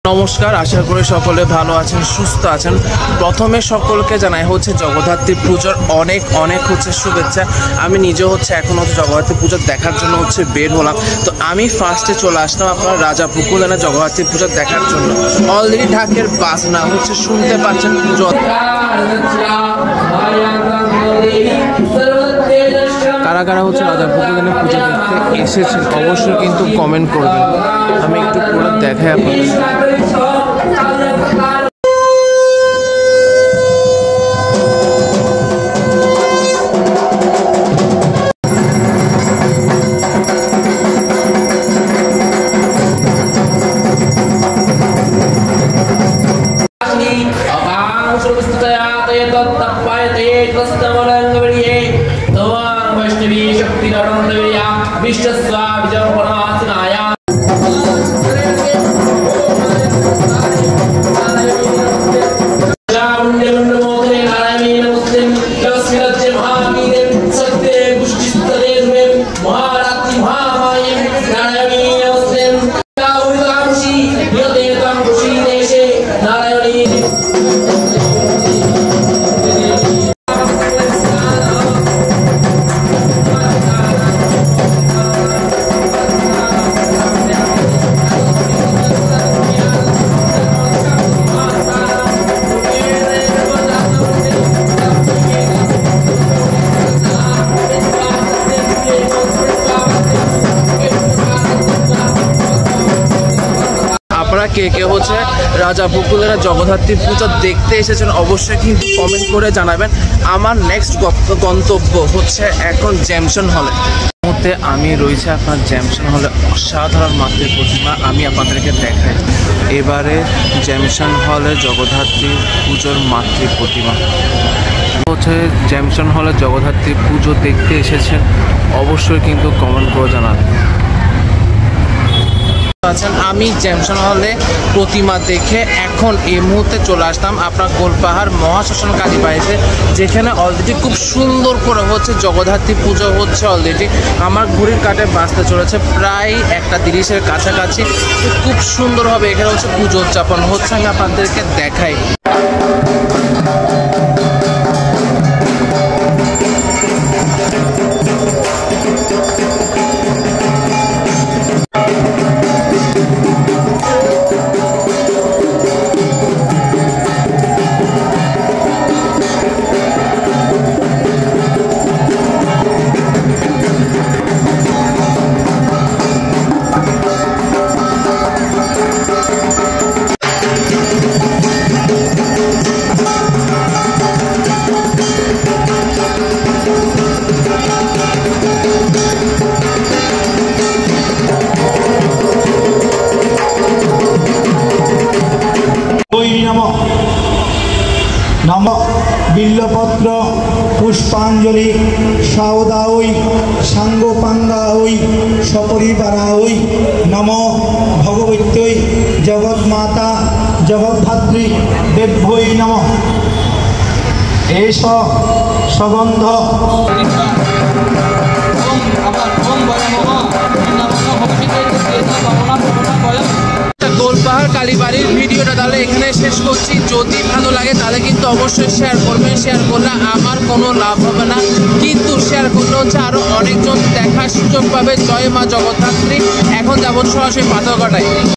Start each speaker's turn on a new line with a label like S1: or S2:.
S1: নমস্কার, আশা করি সকলে ভালো আছেন, সুস্থ আছেন। প্রথমে সকলকে জানাই হচ্ছে জগদ্ধাত্রী পুজোর অনেক অনেক শুভেচ্ছা। আমি নিজে এখন জগদ্ধাত্রী পুজো দেখার জন্য বের হলাম। তো আমি ফার্স্টে চলে আসলাম আপনার রাজাপুকুর লেনে জগদ্ধাত্রী পুজো দেখার জন্য। অলরেডি ঢাকের বাজনা শুনতে পাচ্ছেন পুজো। কারা কারা রাজাপুকুর লেনে পুজো দেখতে এসেছেন অবশ্যই কিন্তু কমেন্ট করবেন। আমি একটু পুরো দেখাই আপনাদের। কে কে রাজাপুকুর লেনে জগদ্ধাত্রী পুজো দেখতে এসেছেন অবশ্যই কিন্তু কমেন্ট করে জানাবেন। আমার নেক্সট গন্তব্য এখন জ্যামশন হলে। মুহূর্তে আমি রয়েছে আপনার জ্যামশন হলে। অসাধারণ মাতৃ প্রতিমা আমি আপনাদেরকে দেখাই। এবারে জ্যামশন হলে জগদ্ধাত্রী পুজোর মাতৃ প্রতিমা জ্যামশন হলে জগদ্ধাত্রী পুজো দেখতে এসেছেন অবশ্যই কিন্তু কমেন্ট করে জানাবেন। আমি জ্যামশন হলে প্রতিমা দেখে এখন এই মুহূর্তে চলে আসলাম আপনার গোলপাহাড় মহাশ্মশান কালীবাড়িতে, যেখানে অলরেডি খুব সুন্দর করে জগদ্ধাত্রী পুজো অলরেডি আমার ঘড়ির কাঁটে বাঁচতে চলেছে প্রায় 1:30-এর কাছাকাছি। খুব সুন্দরভাবে এখানে পুজো উদযাপন আমি আপনাদেরকে দেখাই।
S2: নম বিল্লপত্র পুষ্পাঞ্জলি সাউদাঐ সাঙ্গপাঙ্গাঐ সপরিবারাঐ নম ভগবত্যৈ জগৎমাতা জগদ্ধাত্রী দেব্যৈ নম। এষ সগন্ধ
S1: গোলপাহাড় কালীবাড়ির ভিডিওটা তাহলে এখানে শেষ করছি। যদি ভালো লাগে তাহলে কিন্তু অবশ্যই শেয়ার করবেন। শেয়ার করলে আমার কোনো লাভ হবে না, কিন্তু শেয়ার করলে আরো অনেকজন দেখার সুযোগ পাবে। জয় মা জগদ্ধাত্রী। এখন যাবো সরাসরি পাথরঘাটায়।